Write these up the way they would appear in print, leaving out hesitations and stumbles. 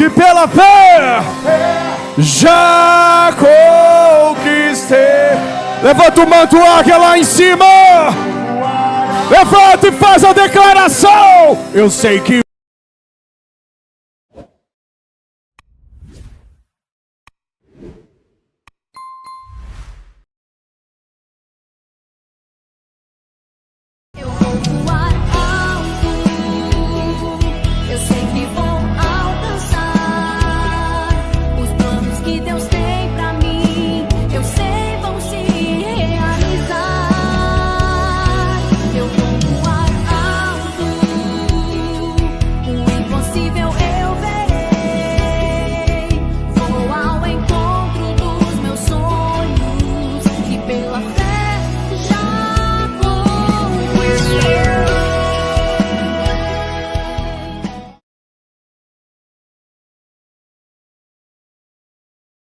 que pela fé já conquistei. Levanta o manto águia lá em cima. Levanta e faz a declaração. Eu sei que eu vou voar alto. Eu sei que vou alcançar os planos que Deus tem pra mim. Eu sei vão se realizar. Eu vou voar alto. O impossível eu verei. Vou ao encontro dos meus sonhos e pela fé já conquistei.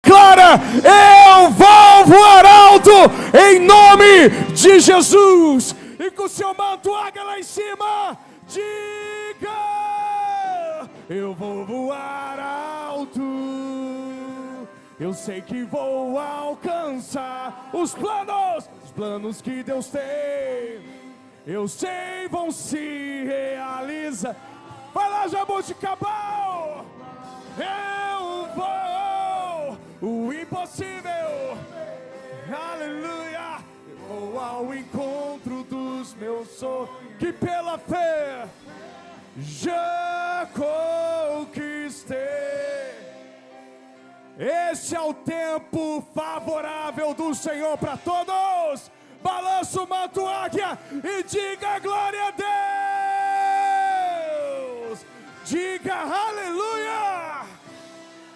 Clara, eu vou voar alto em nome de Jesus. E com seu manto águia lá em cima, diga: eu vou voar alto. Eu sei que vou alcançar os planos que Deus tem. Eu sei vão se realizar. Vai lá, Jaboticabal. Eu vou, o impossível, aleluia. Eu vou ao encontro dos meus sonhos, que pela fé já conquistei. Esse é o tempo favorável do Senhor para todos. Balança o manto águia e diga glória a Deus. Diga aleluia.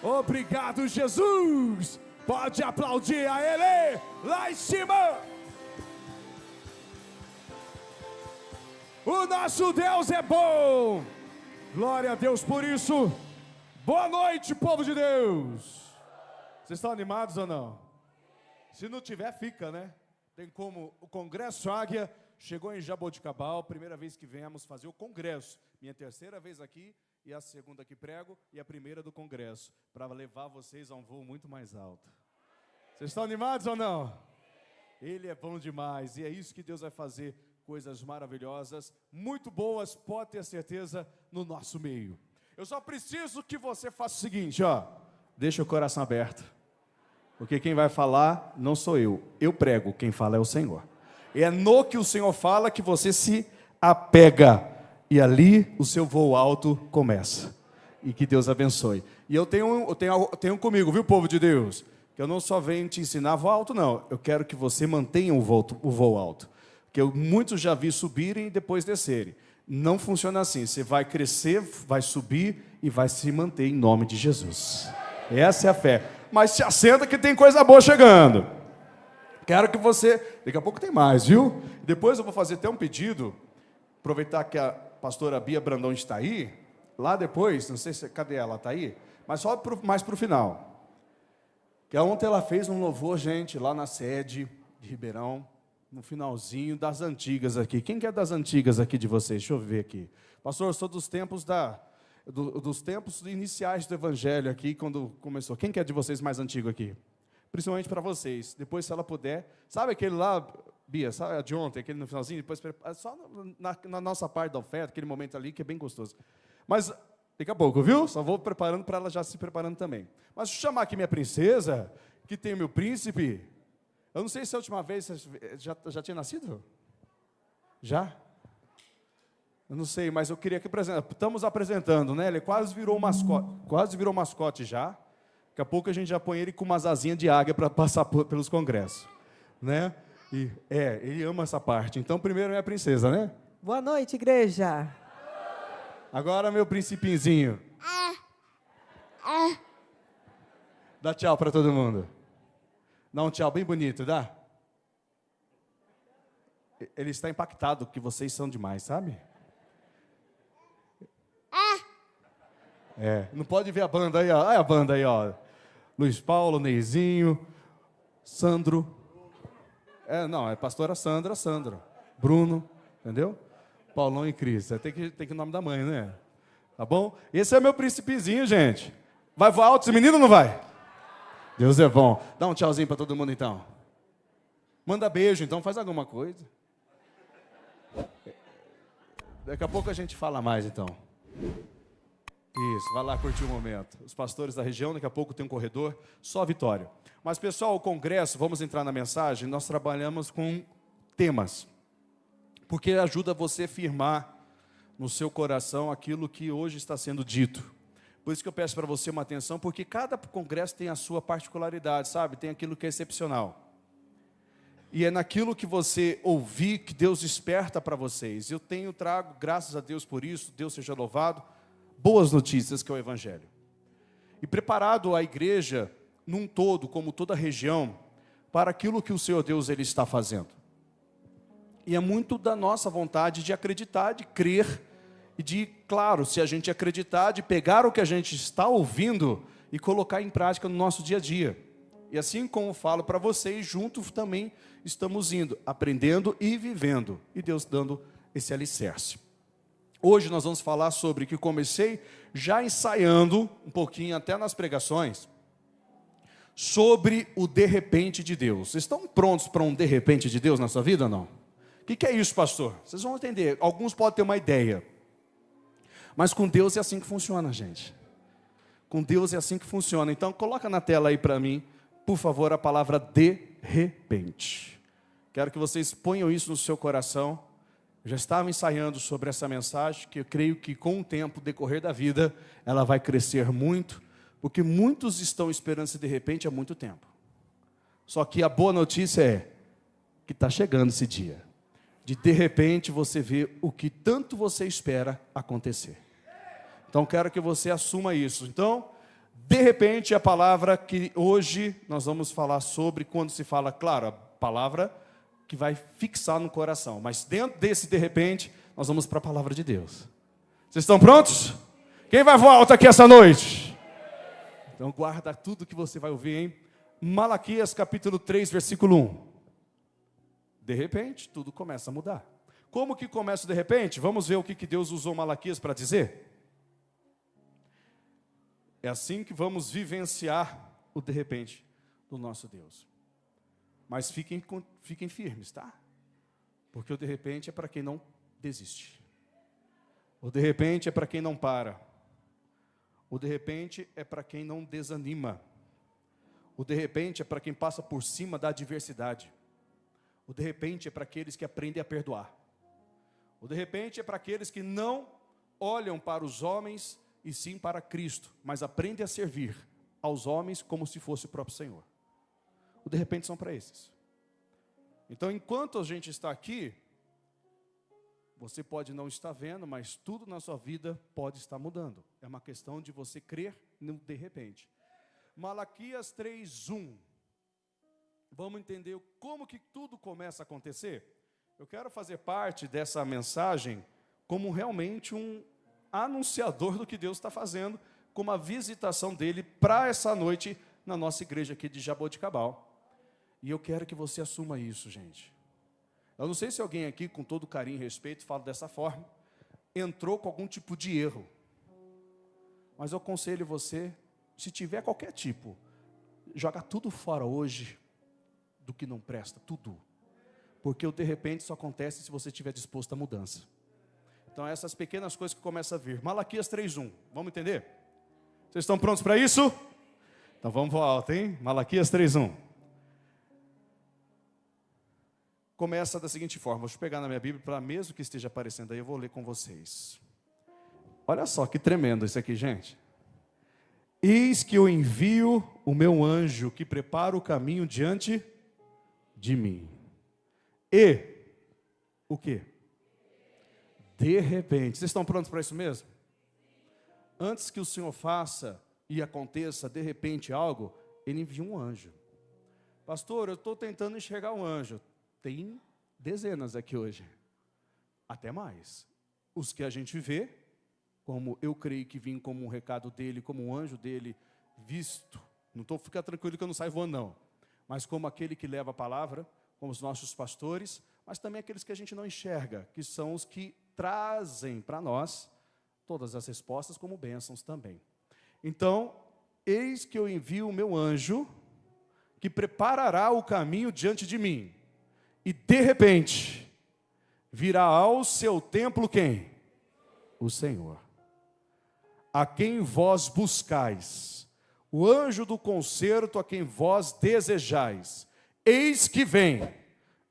Obrigado, Jesus. Pode aplaudir a Ele lá em cima. O nosso Deus é bom. Glória a Deus por isso. Boa noite, povo de Deus. Vocês estão animados ou não? Se não tiver, fica, né? Tem como o Congresso Águia chegou em Jaboticabal, primeira vez que viemos fazer o congresso. Minha terceira vez aqui e a segunda que prego e a primeira do congresso, para levar vocês a um voo muito mais alto. Vocês estão animados ou não? Ele é bom demais e é isso que Deus vai fazer, coisas maravilhosas, muito boas, pode ter certeza, no nosso meio. Eu só preciso que você faça o seguinte, ó, deixa o coração aberto, porque quem vai falar não sou eu prego, quem fala é o Senhor. É no que o Senhor fala que você se apega, e ali o seu voo alto começa. E que Deus abençoe. E eu tenho comigo, viu, povo de Deus? Que eu não só venho te ensinar voo alto, não. Eu quero que você mantenha o voo alto. Porque muitos já vi subirem e depois descerem. Não funciona assim. Você vai crescer, vai subir e vai se manter em nome de Jesus. Essa é a fé. Mas se assenta que tem coisa boa chegando. Quero que você... Daqui a pouco tem mais, viu? Depois eu vou fazer até um pedido. Aproveitar que a pastora Bia Brandão está aí. Lá depois, não sei se... Cadê ela? Está aí? Mas só mais para o final. Que ontem ela fez um louvor, gente, lá na sede de Ribeirão. No finalzinho das antigas aqui. Quem que é das antigas aqui de vocês? Deixa eu ver aqui. Pastor, eu sou dos tempos dos tempos iniciais do Evangelho aqui, quando começou. Quem que é de vocês mais antigo aqui? Principalmente para vocês. Depois, se ela puder. Sabe aquele lá, Bia, sabe a de ontem, aquele no finalzinho? Depois, só na nossa parte da oferta, aquele momento ali que é bem gostoso. Mas, daqui a pouco, viu? Só vou preparando para ela já se preparando também. Mas deixa eu chamar aqui minha princesa, que tem o meu príncipe. Eu não sei se a última vez já tinha nascido? Já? Eu não sei, mas eu queria que estamos apresentando, né? Ele quase virou mascote já. Daqui a pouco a gente já põe ele com umas asinhas de águia para passar pelos congressos, né? E ele ama essa parte. Então, primeiro é a princesa, né? Boa noite, igreja. Agora meu principinzinho. Dá tchau para todo mundo. Dá um tchau bem bonito, dá? Ele está impactado que vocês são demais, sabe? Não pode ver a banda aí, ó. Olha a banda aí, ó. Luiz Paulo, Neizinho, Sandro. Não, é pastora Sandra, Sandro. Bruno, entendeu? Paulão e Cris. Tem que o nome da mãe, né? Tá bom? Esse é meu príncipezinho, gente. Vai voar alto esse menino ou não vai? Deus é bom. Dá um tchauzinho para todo mundo então. Manda beijo então, faz alguma coisa. Daqui a pouco a gente fala mais então. Isso, vai lá curtir o momento. Os pastores da região, daqui a pouco tem um corredor, só vitória. Mas pessoal, o congresso, vamos entrar na mensagem, nós trabalhamos com temas. Porque ajuda você a firmar no seu coração aquilo que hoje está sendo dito. Por isso que eu peço para você uma atenção, porque cada congresso tem a sua particularidade, sabe? Tem aquilo que é excepcional. E é naquilo que você ouvir que Deus desperta para vocês. Eu trago, graças a Deus por isso, Deus seja louvado, boas notícias que é o Evangelho. E preparado a igreja, num todo, como toda a região, para aquilo que o Senhor Deus ele está fazendo. E é muito da nossa vontade de acreditar, de crer, e de, claro, se a gente acreditar, de pegar o que a gente está ouvindo e colocar em prática no nosso dia a dia. E assim como falo para vocês, juntos também estamos indo, aprendendo e vivendo. E Deus dando esse alicerce. Hoje nós vamos falar sobre que comecei já ensaiando, um pouquinho até nas pregações, sobre o de repente de Deus. Vocês estão prontos para um de repente de Deus na sua vida ou não? O que é isso, pastor? Vocês vão entender. Alguns podem ter uma ideia. Mas com Deus é assim que funciona, gente. Com Deus é assim que funciona. Então, coloca na tela aí para mim, por favor, a palavra de repente. Quero que vocês ponham isso no seu coração. Eu já estava ensaiando sobre essa mensagem, que eu creio que com o tempo, decorrer da vida, ela vai crescer muito, porque muitos estão esperando esse de repente há muito tempo. Só que a boa notícia é que está chegando esse dia. De repente você vê o que tanto você espera acontecer. Então quero que você assuma isso. Então, de repente, a palavra que hoje nós vamos falar sobre, quando se fala, claro, a palavra que vai fixar no coração. Mas dentro desse de repente, nós vamos para a palavra de Deus. Vocês estão prontos? Quem vai voar alto aqui essa noite? Então guarda tudo que você vai ouvir em Malaquias capítulo 3, versículo 1. De repente, tudo começa a mudar. Como que começa de repente? Vamos ver o que Deus usou Malaquias para dizer. É assim que vamos vivenciar o de repente do nosso Deus. Mas fiquem firmes, tá? Porque o de repente é para quem não desiste. O de repente é para quem não para. O de repente é para quem não desanima. O de repente é para quem passa por cima da adversidade. O de repente é para aqueles que aprendem a perdoar. O de repente é para aqueles que não olham para os homens e sim para Cristo, mas aprendem a servir aos homens como se fosse o próprio Senhor. O de repente são para esses. Então, enquanto a gente está aqui, você pode não estar vendo, mas tudo na sua vida pode estar mudando. É uma questão de você crer no de repente. Malaquias 3:1. Vamos entender como que tudo começa a acontecer? Eu quero fazer parte dessa mensagem como realmente um anunciador do que Deus está fazendo, como a visitação dele para essa noite na nossa igreja aqui de Jaboticabal. E eu quero que você assuma isso, gente. Eu não sei se alguém aqui, com todo carinho e respeito, fala dessa forma, entrou com algum tipo de erro. Mas eu aconselho você, se tiver qualquer tipo, joga tudo fora hoje, do que não presta, tudo. Porque o de repente só acontece se você estiver disposto à mudança. Então essas pequenas coisas que começam a vir. Malaquias 3:1, vamos entender? Vocês estão prontos para isso? Então vamos voar alto, hein? Malaquias 3:1. Começa da seguinte forma, deixa eu pegar na minha Bíblia, para mesmo que esteja aparecendo aí, eu vou ler com vocês. Olha só que tremendo isso aqui, gente. Eis que eu envio o meu anjo que prepara o caminho diante de mim. E o quê? De repente. Vocês estão prontos para isso mesmo? Antes que o Senhor faça e aconteça de repente algo, Ele envia um anjo. Pastor, eu estou tentando enxergar um anjo. Tem dezenas aqui hoje. Até mais. Os que a gente vê, como eu creio que vim como um recado dele, como um anjo dele, visto. Não estou ficando tranquilo que eu não saio voando, não. Mas como aquele que leva a palavra, como os nossos pastores, mas também aqueles que a gente não enxerga, que são os que trazem para nós todas as respostas como bênçãos também. Então, eis que eu envio o meu anjo, que preparará o caminho diante de mim. E de repente, virá ao seu templo quem? O Senhor, a quem vós buscais, o anjo do concerto a quem vós desejais. Eis que vem,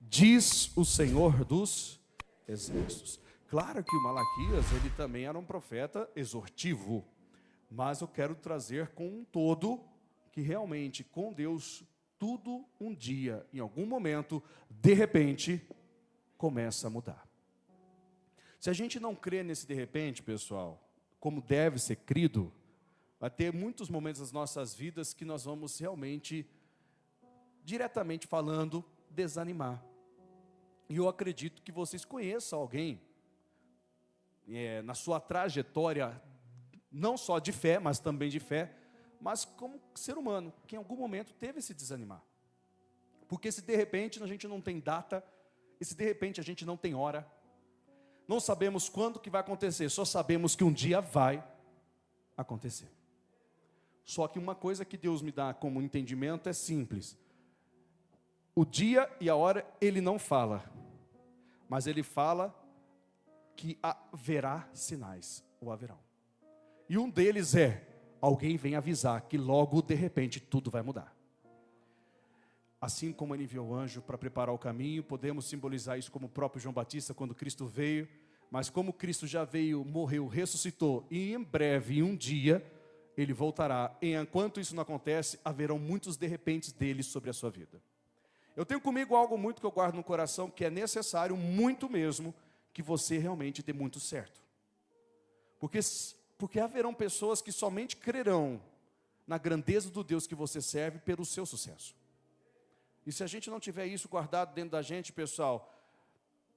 diz o Senhor dos exércitos. Claro que o Malaquias, ele também era um profeta exortivo, mas eu quero trazer com um todo, que realmente com Deus, tudo um dia, em algum momento, de repente, começa a mudar. Se a gente não crê nesse de repente, pessoal, como deve ser crido, vai ter muitos momentos das nossas vidas que nós vamos realmente, diretamente falando, desanimar. E eu acredito que vocês conheçam alguém, na sua trajetória, não só de fé, mas também de fé, mas como ser humano, que em algum momento teve esse desanimar. Porque se de repente a gente não tem data, e se de repente a gente não tem hora, não sabemos quando que vai acontecer, só sabemos que um dia vai acontecer. Só que uma coisa que Deus me dá como entendimento é simples. O dia e a hora Ele não fala, mas Ele fala que haverá sinais, ou haverão. E um deles é, alguém vem avisar que logo, de repente, tudo vai mudar. Assim como Ele enviou o anjo para preparar o caminho, podemos simbolizar isso como o próprio João Batista, quando Cristo veio. Mas como Cristo já veio, morreu, ressuscitou, e em breve, um dia, Ele voltará. E enquanto isso não acontece, haverão muitos de repentes dele sobre a sua vida. Eu tenho comigo algo muito que eu guardo no coração, que é necessário, muito mesmo, que você realmente dê muito certo. Porque haverão pessoas que somente crerão na grandeza do Deus que você serve pelo seu sucesso. E se a gente não tiver isso guardado dentro da gente, pessoal,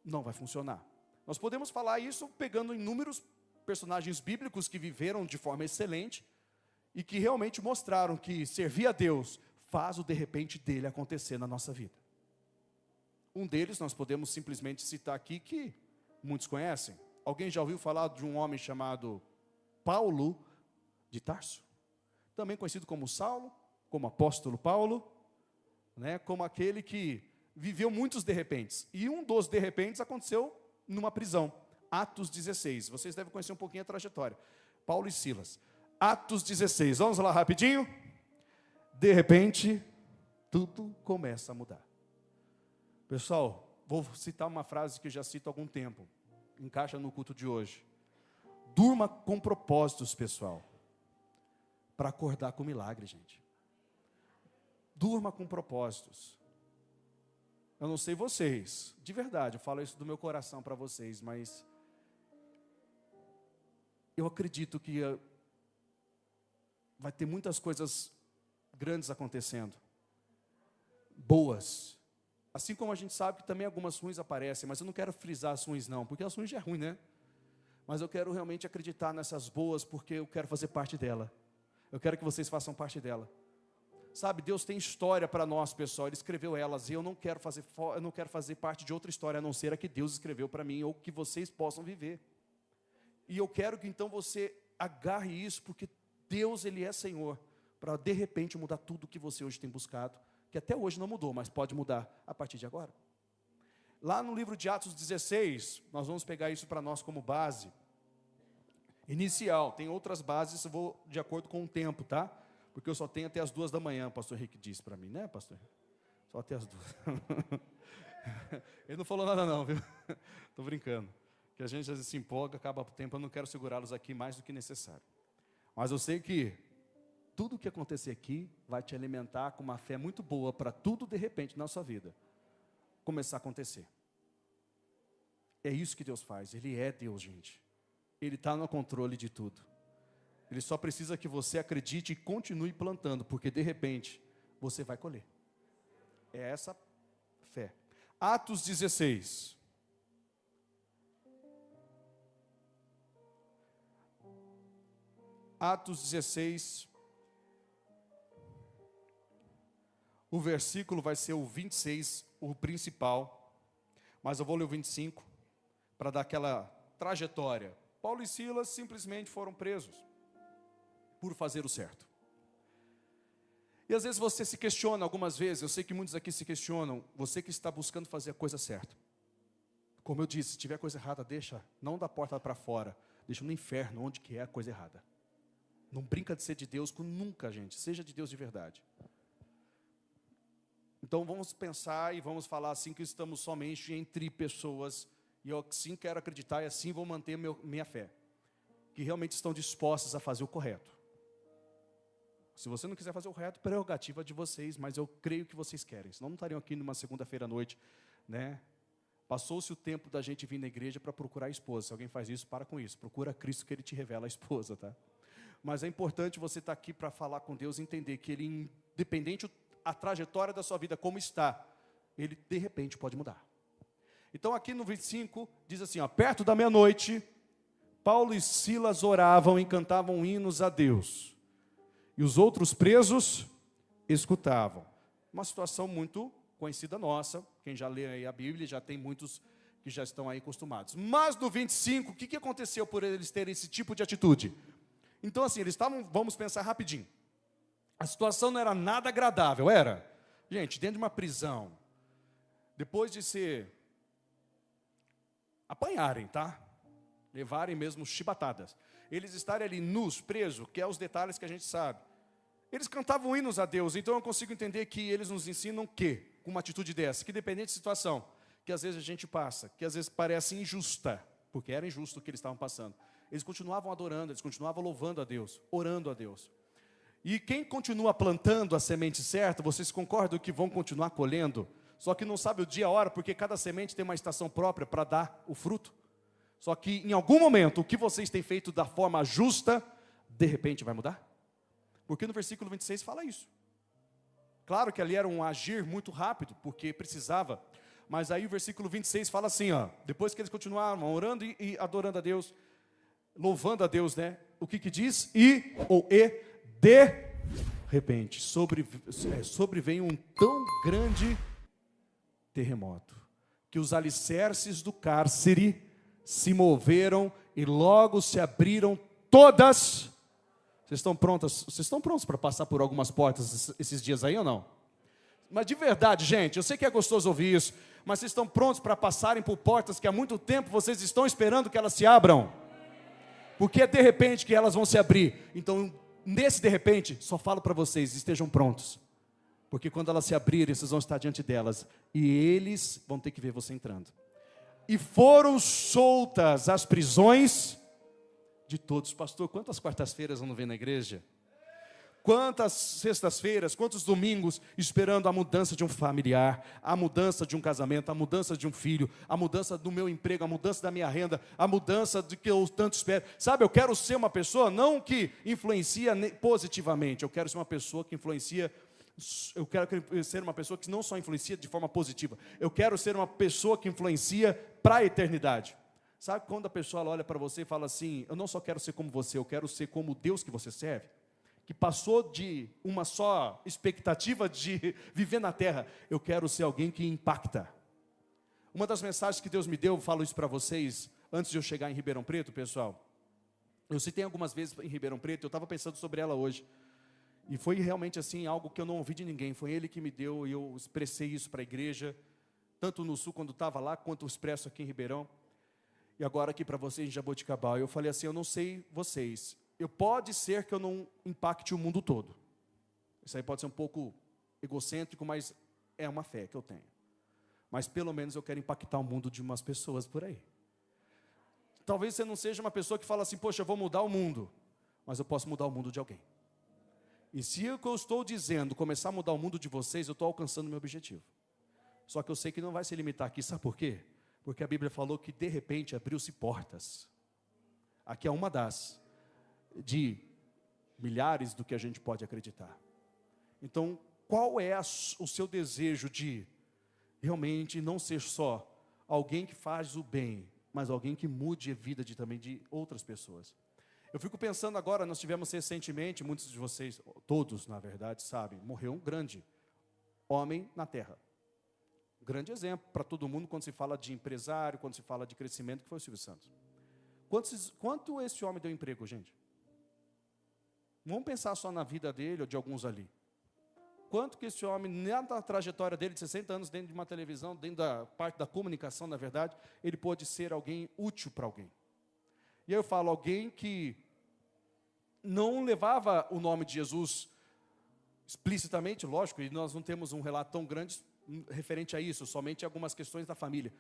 não vai funcionar. Nós podemos falar isso pegando inúmeros personagens bíblicos que viveram de forma excelente e que realmente mostraram que servir a Deus faz o de repente dele acontecer na nossa vida. Um deles nós podemos simplesmente citar aqui, que muitos conhecem. Alguém já ouviu falar de um homem chamado Paulo de Tarso? Também conhecido como Saulo, como apóstolo Paulo, né, como aquele que viveu muitos de repentes. E um dos de repentes aconteceu numa prisão. Atos 16. Vocês devem conhecer um pouquinho a trajetória. Paulo e Silas. Atos 16. Vamos lá rapidinho. De repente, tudo começa a mudar. Pessoal, vou citar uma frase que já cito há algum tempo. Encaixa no culto de hoje. Durma com propósitos, pessoal, para acordar com milagre, gente. Durma com propósitos. Eu não sei vocês, de verdade, eu falo isso do meu coração para vocês, mas eu acredito que vai ter muitas coisas grandes acontecendo, boas. Assim como a gente sabe que também algumas ruins aparecem, mas eu não quero frisar as ruins não, porque as ruins já é ruim, né? Mas eu quero realmente acreditar nessas boas, porque eu quero fazer parte dela. Eu quero que vocês façam parte dela. Sabe, Deus tem história para nós, pessoal, Ele escreveu elas, e eu não quero fazer parte de outra história, a não ser a que Deus escreveu para mim, ou que vocês possam viver. E eu quero que então você agarre isso, porque Deus, Ele é Senhor, para de repente mudar tudo que você hoje tem buscado, que até hoje não mudou, mas pode mudar a partir de agora. Lá no livro de Atos 16, nós vamos pegar isso para nós como base inicial. Tem outras bases, eu vou de acordo com o tempo, tá? Porque eu só tenho até as 2 da manhã, o pastor Henrique disse para mim, né, pastor? Só até as 2. Ele não falou nada não, viu? Estou brincando. Que a gente às vezes se empolga, acaba o tempo, eu não quero segurá-los aqui mais do que necessário. Mas eu sei que tudo que acontecer aqui vai te alimentar com uma fé muito boa para tudo de repente na sua vida começar a acontecer. É isso que Deus faz, Ele é Deus, gente. Ele está no controle de tudo. Ele só precisa que você acredite e continue plantando, porque de repente você vai colher. É essa fé. Atos 16. Atos 16. O versículo vai ser o 26, o principal. Mas eu vou ler o 25 para dar aquela trajetória. Paulo e Silas simplesmente foram presos por fazer o certo. E às vezes você se questiona, algumas vezes, eu sei que muitos aqui se questionam, você que está buscando fazer a coisa certa. Como eu disse, se tiver coisa errada, deixa, não da porta para fora, deixa no inferno, onde que é a coisa errada. Não brinca de ser de Deus com nunca, gente, seja de Deus de verdade. Então vamos pensar e vamos falar assim que estamos somente entre pessoas, e eu sim quero acreditar e assim vou manter minha fé, que realmente estão dispostas a fazer o correto. Se você não quiser fazer o reto, prerrogativa de vocês, mas eu creio que vocês querem. Senão não estariam aqui numa segunda-feira à noite, né? Passou-se o tempo da gente vir na igreja para procurar a esposa. Se alguém faz isso, para com isso. Procura Cristo que Ele te revela a esposa, tá? Mas é importante você estar aqui para falar com Deus e entender que Ele, independente a trajetória da sua vida como está, Ele de repente pode mudar. Então aqui no 25, diz assim, ó, perto da meia-noite, Paulo e Silas oravam e cantavam hinos a Deus. E os outros presos escutavam. Uma situação muito conhecida nossa. Quem já lê aí a Bíblia, já tem muitos que já estão aí acostumados. Mas no 25, o que aconteceu por eles terem esse tipo de atitude? Então assim, eles estavam, vamos pensar rapidinho. A situação não era nada agradável, era? Gente, dentro de uma prisão, depois de apanharem, tá? Levarem mesmo chibatadas. Eles estarem ali nus, presos, que é os detalhes que a gente sabe. Eles cantavam hinos a Deus, então eu consigo entender que eles nos ensinam que, com uma atitude dessa, que dependente de situação, que às vezes a gente passa, que às vezes parece injusta, porque era injusto o que eles estavam passando. Eles continuavam adorando, eles continuavam louvando a Deus, orando a Deus. E quem continua plantando a semente certa, vocês concordam que vão continuar colhendo? Só que não sabe o dia e a hora, porque cada semente tem uma estação própria para dar o fruto. Só que em algum momento, o que vocês têm feito da forma justa, de repente vai mudar? Porque no versículo 26 fala isso. Claro que ali era um agir muito rápido, porque precisava. Mas aí o versículo 26 fala assim, ó, depois que eles continuaram orando e adorando a Deus, louvando a Deus, né? O que diz? De repente, sobrevém um tão grande terremoto, que os alicerces do cárcere se moveram e logo se abriram todas. Vocês estão prontos para passar por algumas portas esses dias aí ou não? Mas de verdade, gente, eu sei que é gostoso ouvir isso, mas vocês estão prontos para passarem por portas que há muito tempo vocês estão esperando que elas se abram? Porque é de repente que elas vão se abrir. Então, nesse de repente, só falo para vocês, estejam prontos. Porque quando elas se abrirem, vocês vão estar diante delas. E eles vão ter que ver você entrando. E foram soltas as prisões de todos. Pastor, quantas quartas-feiras eu não venho na igreja? Quantas sextas-feiras, quantos domingos esperando a mudança de um familiar, a mudança de um casamento, a mudança de um filho, a mudança do meu emprego, a mudança da minha renda, a mudança de que eu tanto espero. Sabe, eu quero ser uma pessoa não que influencia positivamente, eu quero ser uma pessoa que influencia. Eu quero ser uma pessoa que não só influencia de forma positiva, eu quero ser uma pessoa que influencia para a eternidade. Sabe quando a pessoa olha para você e fala assim, eu não só quero ser como você, eu quero ser como o Deus que você serve, que passou de uma só expectativa de viver na terra, eu quero ser alguém que impacta. Uma das mensagens que Deus me deu, eu falo isso para vocês, antes de eu chegar em Ribeirão Preto, pessoal, eu citei algumas vezes em Ribeirão Preto, eu estava pensando sobre ela hoje, e foi realmente assim, algo que eu não ouvi de ninguém, foi Ele que me deu, e eu expressei isso para a igreja, tanto no sul, quando estava lá, quanto eu expresso aqui em Ribeirão, e agora aqui para vocês em Jaboticabal. Eu falei assim, eu não sei vocês, pode ser que eu não impacte o mundo todo, isso aí pode ser um pouco egocêntrico, mas é uma fé que eu tenho, mas pelo menos eu quero impactar o mundo de umas pessoas por aí. Talvez você não seja uma pessoa que fala assim, poxa, eu vou mudar o mundo, mas eu posso mudar o mundo de alguém. E se o que eu estou dizendo começar a mudar o mundo de vocês, eu estou alcançando o meu objetivo. Só que eu sei que não vai se limitar aqui, sabe por quê? Porque a Bíblia falou que de repente abriu-se portas. Aqui é uma das, de milhares do que a gente pode acreditar. Então, qual é o seu desejo de realmente não ser só alguém que faz o bem, mas alguém que mude a vida também de outras pessoas? Eu fico pensando agora, nós tivemos recentemente, muitos de vocês, todos na verdade sabem, morreu um grande homem na terra. Um grande exemplo para todo mundo quando se fala de empresário, quando se fala de crescimento, que foi o Silvio Santos. Quanto esse homem deu emprego, gente? Vamos pensar só na vida dele ou de alguns ali. quanto que esse homem, na trajetória dele de 60 anos, dentro de uma televisão, dentro da parte da comunicação, na verdade, ele pôde ser alguém útil para alguém. E aí eu falo, alguém que não levava o nome de Jesus explicitamente, lógico, e nós não temos um relato tão grande referente a isso, somente algumas questões da família.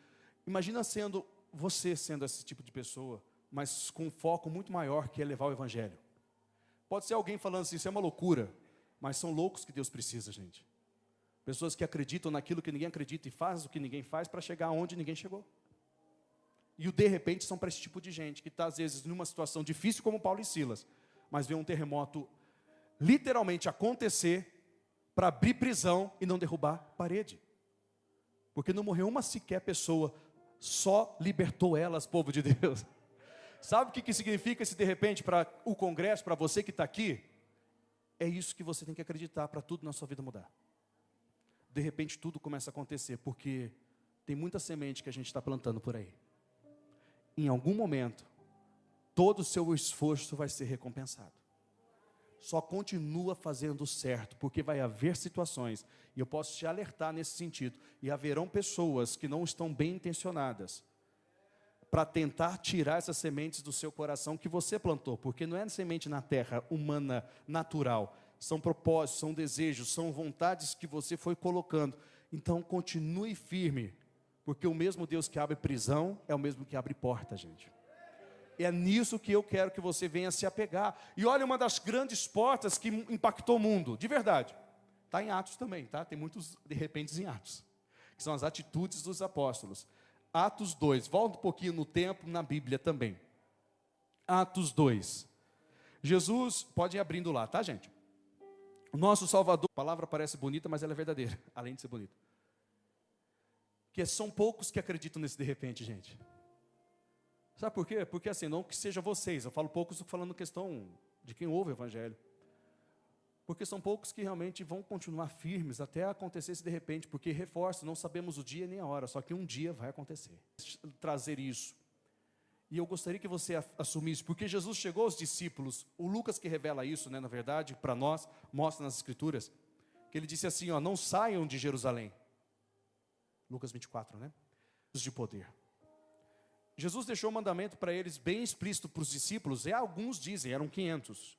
Imagina sendo você sendo esse tipo de pessoa, mas com um foco muito maior, que é levar o evangelho. Pode ser alguém falando assim, isso é uma loucura, mas são loucos que Deus precisa, gente. Pessoas que acreditam naquilo que ninguém acredita e fazem o que ninguém faz para chegar onde ninguém chegou. E o de repente são para esse tipo de gente, que está às vezes numa situação difícil como Paulo e Silas, mas vê um terremoto literalmente acontecer para abrir prisão e não derrubar parede. Porque não morreu uma sequer pessoa, só libertou elas, povo de Deus. Sabe o que significa esse de repente para o congresso, para você que está aqui? É isso que você tem que acreditar para tudo na sua vida mudar. De repente tudo começa a acontecer, porque tem muita semente que a gente está plantando por aí. Em algum momento, todo o seu esforço vai ser recompensado. Só continua fazendo certo, porque vai haver situações, e eu posso te alertar nesse sentido, e haverão pessoas que não estão bem intencionadas, para tentar tirar essas sementes do seu coração que você plantou, porque não é semente na terra humana, natural, são propósitos, são desejos, são vontades que você foi colocando. Então continue firme, porque o mesmo Deus que abre prisão, é o mesmo que abre porta, gente. É nisso que eu quero que você venha se apegar. E olha, uma das grandes portas que impactou o mundo, de verdade, está em Atos também, tá? Tem muitos de repente em Atos, que são as atitudes dos apóstolos. Atos 2, volta um pouquinho no tempo, na Bíblia também. Atos 2. Jesus, pode ir abrindo lá, tá, gente? O nosso Salvador, a palavra parece bonita, mas ela é verdadeira, além de ser bonita. Que são poucos que acreditam nesse de repente, gente. Sabe por quê? Porque assim, não que seja vocês, eu falo poucos falando questão de quem ouve o Evangelho. Porque são poucos que realmente vão continuar firmes até acontecer esse de repente, porque reforço, não sabemos o dia nem a hora, só que um dia vai acontecer. Trazer isso. E eu gostaria que você assumisse, porque Jesus chegou aos discípulos, o Lucas que revela isso, né, na verdade, para nós, mostra nas Escrituras, que ele disse assim, ó, não saiam de Jerusalém. Lucas 24, né? De poder. Jesus deixou um mandamento para eles bem explícito para os discípulos, e alguns dizem, eram 500,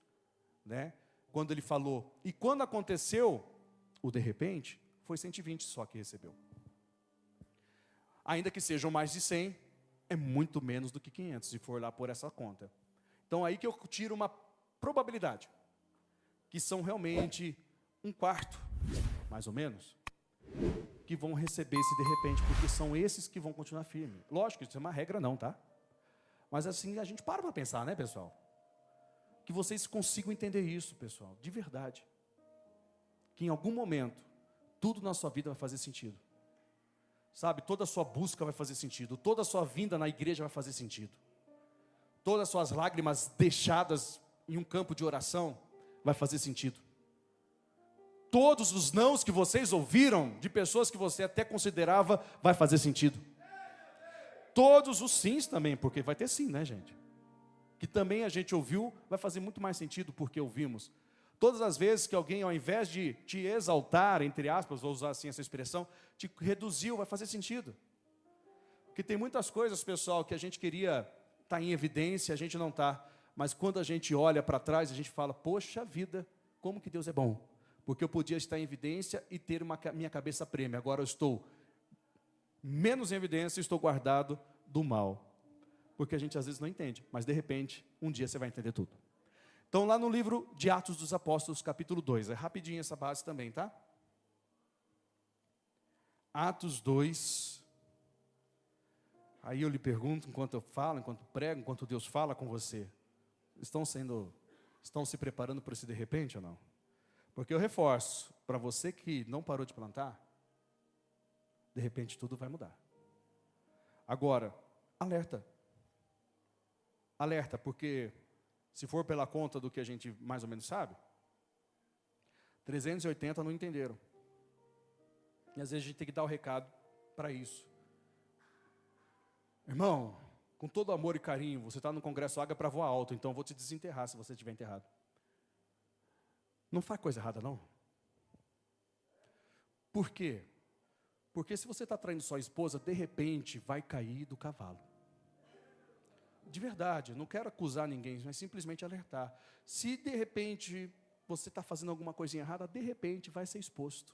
né? Quando ele falou, e quando aconteceu, o de repente, foi 120 só que recebeu. Ainda que sejam mais de 100, é muito menos do que 500, se for lá por essa conta. Então aí que eu tiro uma probabilidade, que são realmente um quarto, mais ou menos, que vão receber esse de repente, porque são esses que vão continuar firmes. Lógico, isso é uma regra não, tá? Mas assim, a gente para pensar, né, pessoal? Que vocês consigam entender isso, pessoal, de verdade. Que em algum momento, tudo na sua vida vai fazer sentido. Sabe, toda a sua busca vai fazer sentido. Toda a sua vinda na igreja vai fazer sentido. Todas as suas lágrimas deixadas em um campo de oração vai fazer sentido. Todos os nãos que vocês ouviram de pessoas que você até considerava vai fazer sentido. Todos os sims também, porque vai ter sim, né, gente? Que também a gente ouviu, vai fazer muito mais sentido porque ouvimos. Todas as vezes que alguém, ao invés de te exaltar, entre aspas, vou usar assim essa expressão, te reduziu, vai fazer sentido. Porque tem muitas coisas, pessoal, que a gente queria estar em evidência, a gente não está. Mas quando a gente olha para trás, a gente fala, poxa vida, como que Deus é bom. Porque eu podia estar em evidência e ter minha cabeça prêmia. Agora eu estou menos em evidência e estou guardado do mal. Porque a gente às vezes não entende, mas de repente, um dia você vai entender tudo. Então lá no livro de Atos dos Apóstolos, capítulo 2, é rapidinho essa base também, tá? Atos 2. Aí eu lhe pergunto, enquanto eu falo, enquanto prego, enquanto Deus fala com você, estão se preparando para esse de repente ou não? Porque eu reforço, para você que não parou de plantar, de repente tudo vai mudar. Agora, alerta. Alerta, porque se for pela conta do que a gente mais ou menos sabe, 380 não entenderam. E às vezes a gente tem que dar o recado para isso. Irmão, com todo amor e carinho, você está no Congresso Águia para voar alto, então eu vou te desenterrar se você estiver enterrado. Não faz coisa errada, não. Por quê? Porque se você está traindo sua esposa, de repente vai cair do cavalo. De verdade, não quero acusar ninguém, mas simplesmente alertar. Se de repente você está fazendo alguma coisinha errada, de repente vai ser exposto.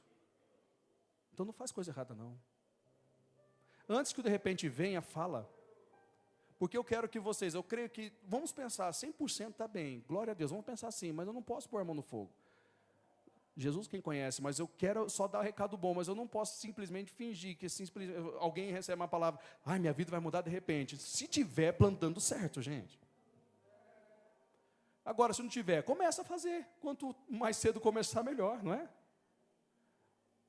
Então não faz coisa errada não. Antes que o de repente venha, fala. Porque eu quero que vocês, eu creio que, vamos pensar, 100% está bem, glória a Deus, vamos pensar assim, mas eu não posso pôr a mão no fogo. Jesus quem conhece, mas eu quero só dar o recado bom, mas eu não posso simplesmente fingir que alguém recebe uma palavra, ai, minha vida vai mudar de repente. Se tiver plantando certo, gente. Agora, se não tiver, começa a fazer. Quanto mais cedo começar, melhor, não é?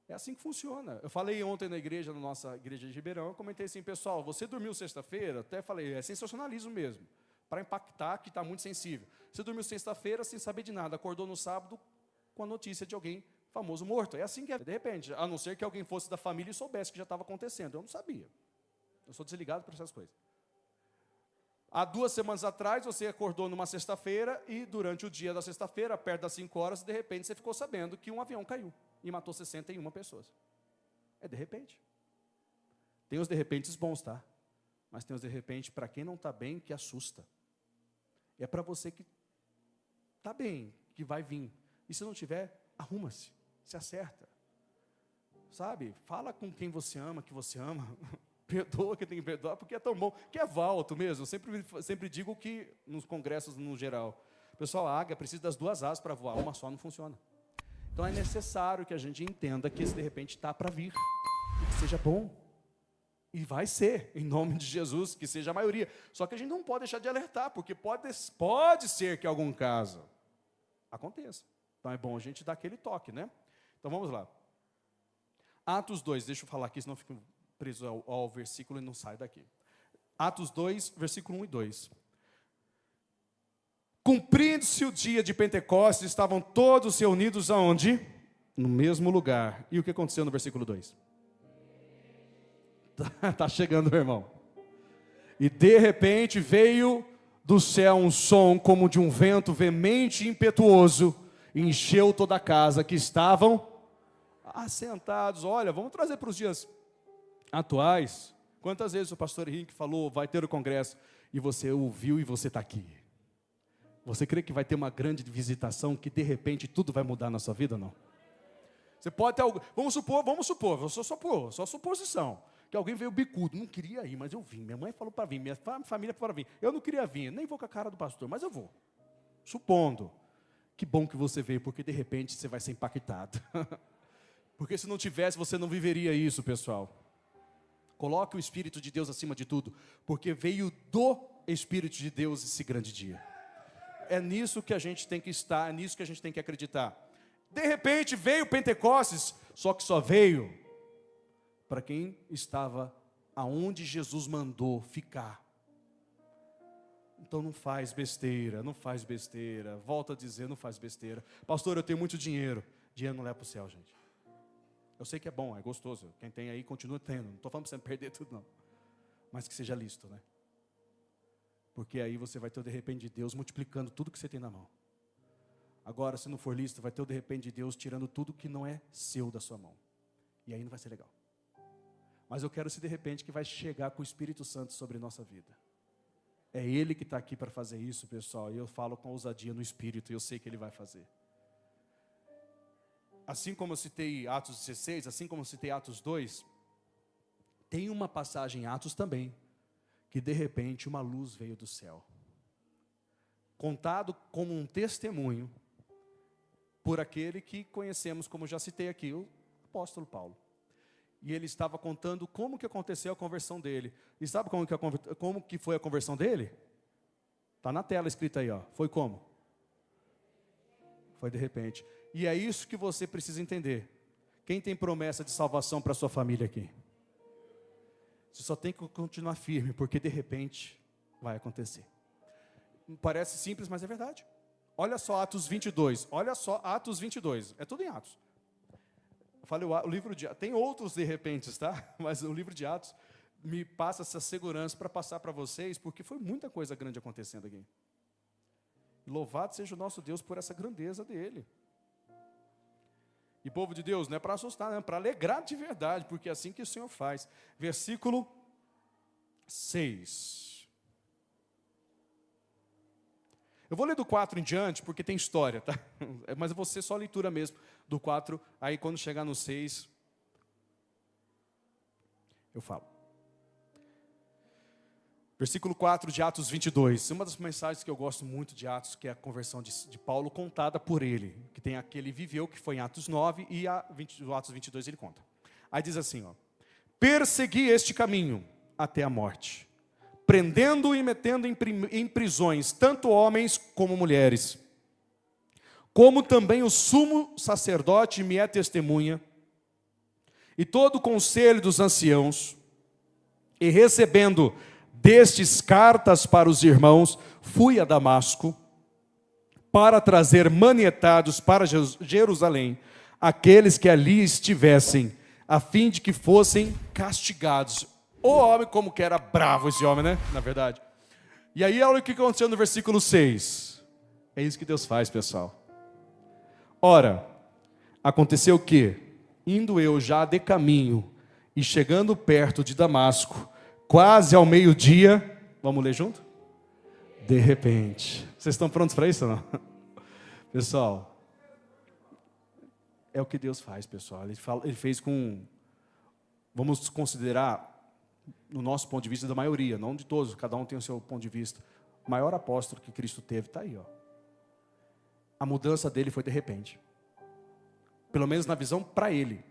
É assim que funciona. Eu falei ontem na igreja, na nossa igreja de Ribeirão, eu comentei assim, pessoal, você dormiu sexta-feira? Até falei, é sensacionalismo mesmo, para impactar que está muito sensível. Você dormiu sexta-feira sem saber de nada, acordou no sábado com a notícia de alguém famoso morto. É assim que é, de repente, a não ser que alguém fosse da família e soubesse que já estava acontecendo. Eu não sabia. Eu sou desligado por essas coisas. Há 2 semanas atrás, você acordou numa sexta-feira e durante o dia da sexta-feira, perto das 5 horas, de repente você ficou sabendo que um avião caiu e matou 61 pessoas. É de repente. Tem os de repentes bons, tá? Mas tem os de repente, para quem não está bem, que assusta. É para você que está bem, que vai vir. E se não tiver, arruma-se, se acerta. Sabe? Fala com quem você ama, que você ama. Perdoa quem tem que perdoar, porque é tão bom. Que é volto mesmo. Eu sempre digo que, nos congressos no geral, pessoal, a águia precisa das 2 asas para voar, uma só não funciona. Então é necessário que a gente entenda que esse de repente está para vir. Que seja bom. E vai ser, em nome de Jesus, que seja a maioria. Só que a gente não pode deixar de alertar, porque pode ser que algum caso aconteça. Então é bom a gente dar aquele toque, né? Então vamos lá. Atos 2, deixa eu falar aqui, senão eu fico preso ao versículo e não saio daqui. Atos 2, versículo 1 e 2. Cumprindo-se o dia de Pentecostes, estavam todos reunidos aonde? No mesmo lugar. E o que aconteceu no versículo 2? Está chegando, meu irmão. E de repente veio do céu um som como de um vento veemente e impetuoso, e encheu toda a casa que estavam assentados. Olha, vamos trazer para os dias atuais. Quantas vezes o pastor Henrique falou, vai ter o congresso, e você ouviu e você está aqui. Você crê que vai ter uma grande visitação, que de repente tudo vai mudar na sua vida ou não? Você pode ter algo, vamos supor, só suposição, que alguém veio bicudo, não queria ir, mas eu vim, minha mãe falou para vir, minha família falou para vir, eu não queria vir, nem vou com a cara do pastor, mas eu vou, supondo, que bom que você veio, porque de repente você vai ser impactado, porque se não tivesse, você não viveria isso, pessoal. Coloque o Espírito de Deus acima de tudo, porque veio do Espírito de Deus esse grande dia. É nisso que a gente tem que estar, é nisso que a gente tem que acreditar. De repente veio Pentecostes, só que só veio para quem estava aonde Jesus mandou ficar. Então não faz besteira, volto a dizer, não faz besteira. Pastor, eu tenho muito dinheiro. Dinheiro não leva para o céu, gente. Eu sei que é bom, é gostoso. Quem tem aí, continua tendo. Não estou falando para você perder tudo, não. Mas que seja lícito, né? Porque aí você vai ter o de repente de Deus multiplicando tudo que você tem na mão. Agora, se não for lícito, vai ter o de repente de Deus tirando tudo que não é seu da sua mão. E aí não vai ser legal. Mas eu quero esse de repente que vai chegar com o Espírito Santo sobre nossa vida. É Ele que está aqui para fazer isso, pessoal. E eu falo com ousadia no Espírito, e eu sei que Ele vai fazer. Assim como eu citei Atos 16, assim como eu citei Atos 2, tem uma passagem em Atos também, que de repente uma luz veio do céu. Contado como um testemunho, por aquele que conhecemos, como já citei aqui, o apóstolo Paulo. E ele estava contando como que aconteceu a conversão dele. E sabe como que foi a conversão dele? Está na tela escrito aí, ó. Foi como? Foi de repente. E é isso que você precisa entender. Quem tem promessa de salvação para a sua família aqui? Você só tem que continuar firme, porque de repente vai acontecer. Parece simples, mas é verdade. Olha só Atos 22. Olha só Atos 22. É tudo em Atos. Eu falei o livro de Atos. Tem outros de repente, tá? Mas o livro de Atos me passa essa segurança para passar para vocês, porque foi muita coisa grande acontecendo aqui. Louvado seja o nosso Deus por essa grandeza dele. E povo de Deus, não é para assustar, não, é para alegrar de verdade, porque é assim que o Senhor faz. Versículo 6. Eu vou ler do 4 em diante, porque tem história, tá? Mas eu vou ser só leitura mesmo, do 4, aí quando chegar no 6, eu falo. Versículo 4 de Atos 22. Uma das mensagens que eu gosto muito de Atos, que é a conversão de Paulo contada por ele. Que tem aquele viveu, que foi em Atos 9, e o Atos 22 ele conta. Aí diz assim, ó. Persegui este caminho até a morte, prendendo e metendo em prisões, tanto homens como mulheres. Como também o sumo sacerdote me é testemunha, e todo o conselho dos anciãos, e recebendo destes cartas para os irmãos, fui a Damasco para trazer manietados para Jerusalém aqueles que ali estivessem, a fim de que fossem castigados. O homem, como que era bravo esse homem, né? Na verdade. E aí olha o que aconteceu no versículo 6. É isso que Deus faz, pessoal. Ora, aconteceu que, indo eu já de caminho e chegando perto de Damasco, quase ao meio-dia, vamos ler junto? De repente. Vocês estão prontos para isso ou não? Pessoal, é o que Deus faz, pessoal. Ele fez com, vamos considerar, no nosso ponto de vista da maioria, não de todos, cada um tem o seu ponto de vista. O maior apóstolo que Cristo teve está aí, ó. A mudança dele foi de repente. Pelo menos na visão para ele.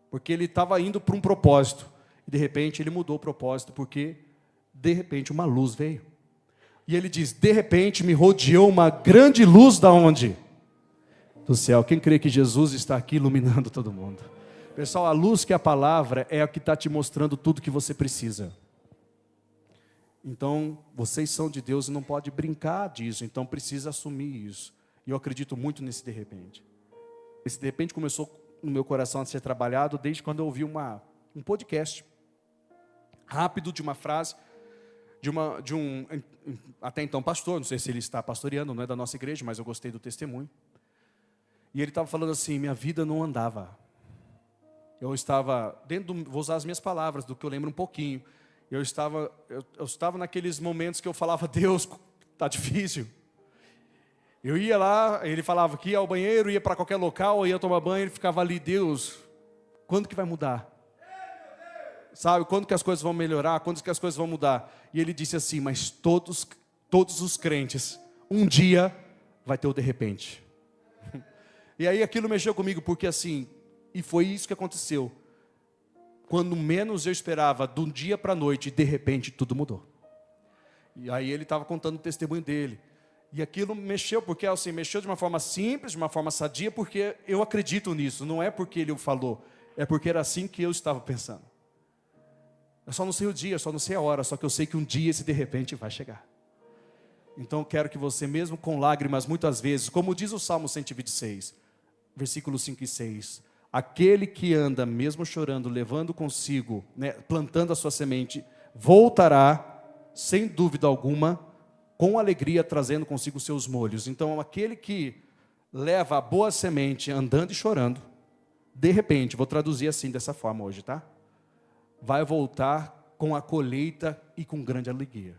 Porque ele estava indo para um propósito. E de repente ele mudou o propósito, porque de repente uma luz veio. E ele diz, de repente me rodeou uma grande luz da onde? Do céu. Quem crê que Jesus está aqui iluminando todo mundo? Pessoal, a luz que é a palavra é a que está te mostrando tudo que você precisa. Então, vocês são de Deus e não pode brincar disso, então precisa assumir isso. E eu acredito muito nesse de repente. Esse de repente começou no meu coração a ser trabalhado desde quando eu ouvi um podcast rápido de uma frase de um até então pastor, não sei se ele está pastoreando, não é da nossa igreja, mas eu gostei do testemunho. E ele estava falando assim, minha vida não andava. Eu estava vou usar as minhas palavras, do que eu lembro um pouquinho. Eu estava naqueles momentos que eu falava, Deus, está difícil. Eu ia lá, ele falava que ia ao banheiro, ia para qualquer local, ia tomar banho, ele ficava ali, Deus, quando que vai mudar? Sabe, quando que as coisas vão melhorar, quando que as coisas vão mudar? E ele disse assim, mas todos os crentes, um dia vai ter o de repente. E aí aquilo mexeu comigo, porque assim, e foi isso que aconteceu. Quando menos eu esperava, de um dia para a noite, de repente tudo mudou. E aí ele estava contando o testemunho dele. E aquilo mexeu, porque assim, mexeu de uma forma simples, de uma forma sadia, porque eu acredito nisso. Não é porque ele falou, é porque era assim que eu estava pensando. Eu só não sei o dia, só não sei a hora, só que eu sei que um dia esse de repente vai chegar. Então eu quero que você, mesmo com lágrimas, muitas vezes, como diz o Salmo 126, versículos 5 e 6, aquele que anda mesmo chorando, levando consigo, né, plantando a sua semente, voltará, sem dúvida alguma, com alegria, trazendo consigo seus molhos. Então aquele que leva a boa semente, andando e chorando, de repente, vou traduzir assim, dessa forma hoje, tá? Vai voltar com a colheita e com grande alegria.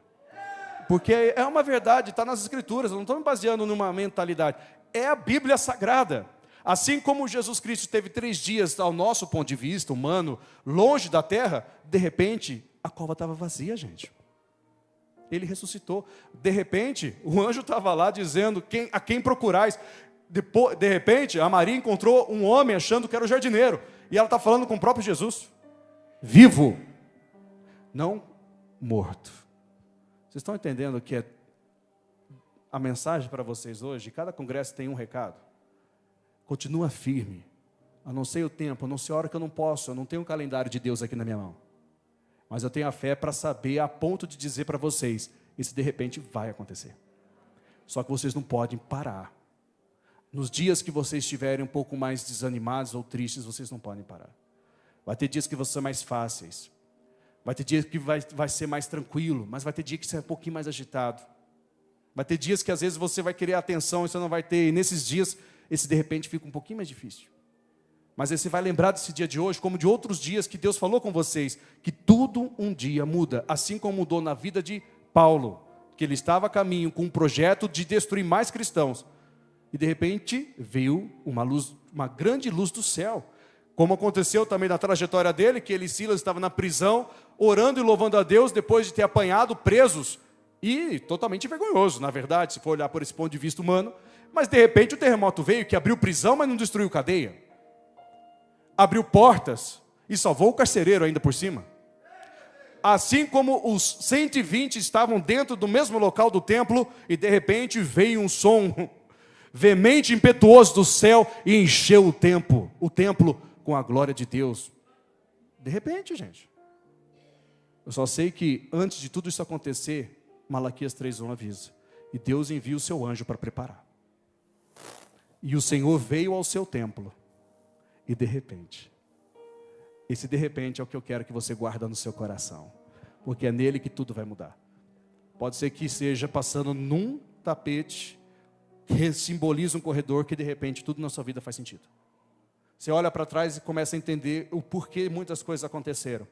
Porque é uma verdade, está nas Escrituras, eu não estou me baseando numa mentalidade. É a Bíblia Sagrada. Assim como Jesus Cristo teve 3 dias, ao nosso ponto de vista humano, longe da terra, de repente, a cova estava vazia, gente. Ele ressuscitou. De repente, o anjo estava lá dizendo, a quem procurais? De repente, a Maria encontrou um homem achando que era o jardineiro. E ela está falando com o próprio Jesus. Vivo, não morto. Vocês estão entendendo que a mensagem para vocês hoje? Cada congresso tem um recado. Continua firme. Eu não sei o tempo, eu não sei a hora que eu não posso, eu não tenho um calendário de Deus aqui na minha mão. Mas eu tenho a fé para saber, a ponto de dizer para vocês, isso de repente vai acontecer. Só que vocês não podem parar. Nos dias que vocês estiverem um pouco mais desanimados ou tristes, vocês não podem parar. Vai ter dias que vão ser mais fáceis. Vai ter dias que vai ser mais tranquilo, mas vai ter dia que você é um pouquinho mais agitado. Vai ter dias que às vezes você vai querer atenção e você não vai ter. E nesses dias, esse de repente fica um pouquinho mais difícil. Mas aí você vai lembrar desse dia de hoje, como de outros dias que Deus falou com vocês, que tudo um dia muda, assim como mudou na vida de Paulo, que ele estava a caminho com um projeto de destruir mais cristãos, e de repente veio uma luz, uma grande luz do céu, como aconteceu também na trajetória dele, que ele e Silas estavam na prisão, orando e louvando a Deus, depois de ter apanhado, presos, e totalmente vergonhoso, na verdade, se for olhar por esse ponto de vista humano, mas de repente o terremoto veio, que abriu prisão, mas não destruiu cadeia, abriu portas, e salvou o carcereiro ainda por cima. Assim como os 120 estavam dentro do mesmo local do templo, e de repente veio um som veemente, impetuoso do céu, e encheu o templo com a glória de Deus. De repente, gente. Eu só sei que antes de tudo isso acontecer, Malaquias 3:1 avisa, e Deus envia o seu anjo para preparar. E o Senhor veio ao seu templo, e de repente, esse de repente é o que eu quero que você guarde no seu coração, porque é nele que tudo vai mudar. Pode ser que seja passando num tapete, que simboliza um corredor, que de repente tudo na sua vida faz sentido. Você olha para trás e começa a entender o porquê muitas coisas aconteceram.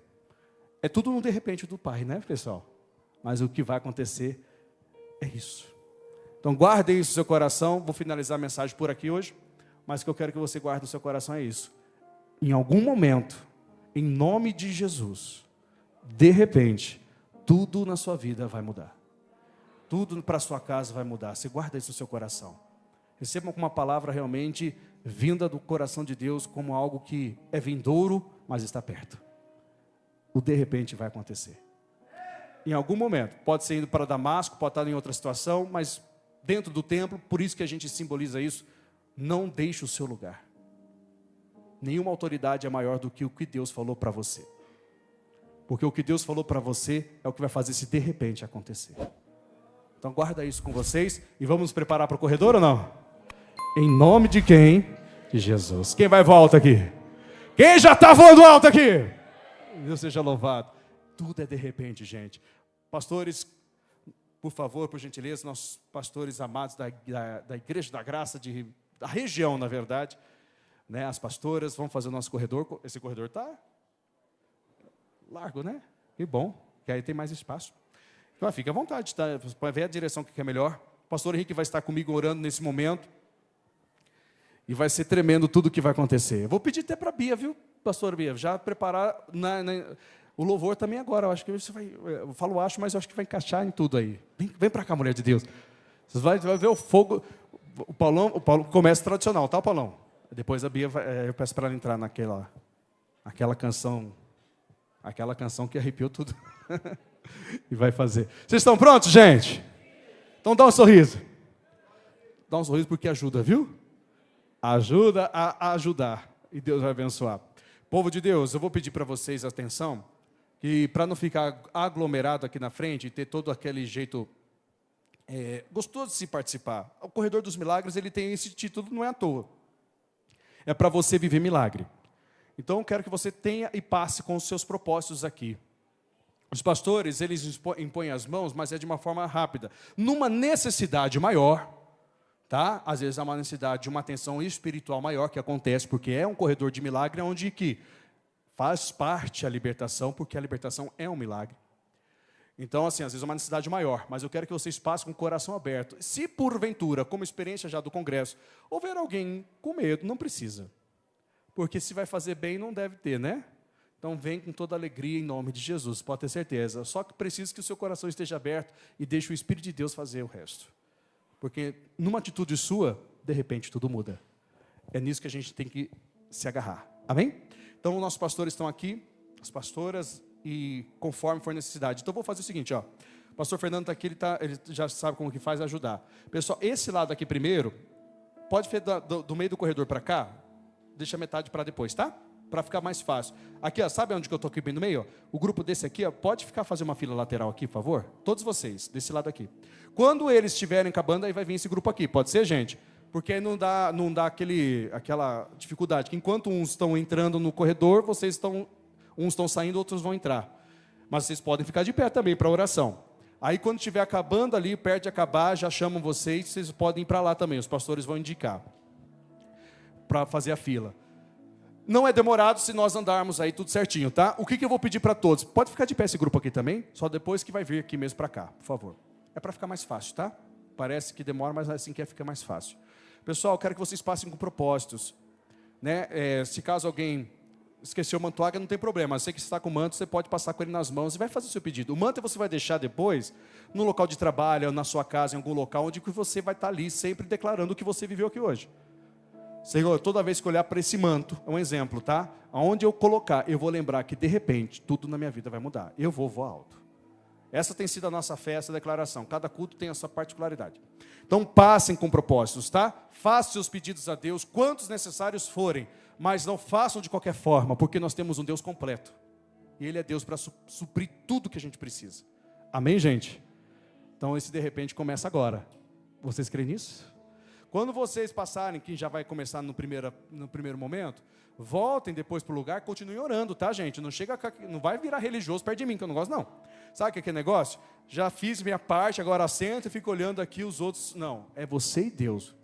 É tudo no de repente do Pai, né, pessoal? Mas o que vai acontecer é isso. Então guarde isso no seu coração. Vou finalizar a mensagem por aqui hoje, mas o que eu quero que você guarde no seu coração é isso. Em algum momento, em nome de Jesus, de repente, tudo na sua vida vai mudar. Tudo para a sua casa vai mudar. Você guarda isso no seu coração. Receba uma palavra realmente vinda do coração de Deus, como algo que é vindouro, mas está perto. O de repente vai acontecer. Em algum momento, pode ser indo para Damasco, pode estar em outra situação, mas dentro do templo, por isso que a gente simboliza isso, não deixe o seu lugar. Nenhuma autoridade é maior do que o que Deus falou para você. Porque o que Deus falou para você é o que vai fazer esse de repente acontecer. Então guarda isso com vocês e vamos nos preparar para o corredor ou não? Em nome de quem? De Jesus. Quem vai voar alto aqui? Quem já está voando alto aqui? Deus seja louvado. Tudo é de repente, gente. Pastores, por favor, por gentileza, nossos pastores amados da Igreja da Graça, da região, na verdade, né? As pastoras, vão fazer o nosso corredor. Esse corredor está largo, né? Que bom, que aí tem mais espaço. Então, fique à vontade, tá? Você pode ver a direção que é melhor. O pastor Henrique vai estar comigo orando nesse momento. E vai ser tremendo tudo o que vai acontecer. Eu vou pedir até para a Bia, viu, pastor Bia? Já preparar o louvor também agora. Eu acho que você vai. Eu falo acho, mas eu acho que vai encaixar em tudo aí. Vem para cá, mulher de Deus. Você vai ver o fogo. O Paulo começa tradicional, tá, Paulão? Depois a Bia, eu peço para ela entrar naquela canção que arrepiou tudo. E vai fazer. Vocês estão prontos, gente? Então dá um sorriso. Dá um sorriso porque ajuda, viu? Ajuda a ajudar. E Deus vai abençoar. Povo de Deus, eu vou pedir para vocês atenção, que para não ficar aglomerado aqui na frente e ter todo aquele jeito gostoso de se participar. O Corredor dos Milagres, ele tem esse título, não é à toa. É para você viver milagre. Então eu quero que você tenha e passe com os seus propósitos aqui. Os pastores, eles impõem as mãos, mas é de uma forma rápida. Numa necessidade maior, tá? Às vezes há uma necessidade de uma atenção espiritual maior que acontece, porque é um corredor de milagre, onde que faz parte a libertação, porque a libertação é um milagre. Então, assim, às vezes é uma necessidade maior, mas eu quero que vocês passem com o coração aberto. Se porventura, como experiência já do congresso, houver alguém com medo, não precisa. Porque se vai fazer bem, não deve ter, né? Então vem com toda alegria em nome de Jesus, pode ter certeza. Só que precisa que o seu coração esteja aberto e deixe o Espírito de Deus fazer o resto. Porque numa atitude sua, de repente tudo muda. É nisso que a gente tem que se agarrar. Amém? Então, nossos pastores estão aqui, as pastoras, e conforme for necessidade. Então, eu vou fazer o seguinte, ó. O pastor Fernando está aqui, ele já sabe como que faz ajudar. Pessoal, esse lado aqui primeiro, pode ser do meio do corredor para cá, deixa metade para depois, tá? Para ficar mais fácil. Aqui, ó, sabe onde que eu estou aqui bem no meio? Ó? O grupo desse aqui, ó, pode fazer uma fila lateral aqui, por favor? Todos vocês, desse lado aqui. Quando eles estiverem acabando, aí vai vir esse grupo aqui. Pode ser, gente? Porque aí não dá aquela dificuldade. Que enquanto uns estão entrando no corredor, uns estão saindo, outros vão entrar. Mas vocês podem ficar de pé também para oração. Aí quando estiver acabando ali, perto de acabar, já chamam vocês podem ir para lá também. Os pastores vão indicar para fazer a fila. Não é demorado se nós andarmos aí tudo certinho, tá? O que eu vou pedir para todos? Pode ficar de pé esse grupo aqui também, só depois que vai vir aqui mesmo para cá, por favor. É para ficar mais fácil, tá? Parece que demora, mas assim que fica mais fácil. Pessoal, eu quero que vocês passem com propósitos, né? Se caso alguém esqueceu o manto águia, não tem problema. Você que está com o manto, você pode passar com ele nas mãos e vai fazer o seu pedido. O manto você vai deixar depois no local de trabalho, na sua casa, em algum local onde você vai estar ali sempre declarando o que você viveu aqui hoje. Senhor, toda vez que eu olhar para esse manto, é um exemplo, tá? Aonde eu colocar, eu vou lembrar que de repente tudo na minha vida vai mudar. Eu vou voar alto. Essa tem sido a nossa fé, essa declaração. Cada culto tem essa particularidade. Então passem com propósitos, tá? Façam seus pedidos a Deus, quantos necessários forem, mas não façam de qualquer forma, porque nós temos um Deus completo. E Ele é Deus para suprir tudo que a gente precisa. Amém, gente? Então esse de repente começa agora. Vocês creem nisso? Quando vocês passarem, que já vai começar no primeiro momento, voltem depois para o lugar, continuem orando, tá, gente? Não vai virar religioso perto de mim, que eu não gosto, não. Sabe o que é aquele negócio? Já fiz minha parte, agora assento e fico olhando aqui os outros. Não, é você e Deus.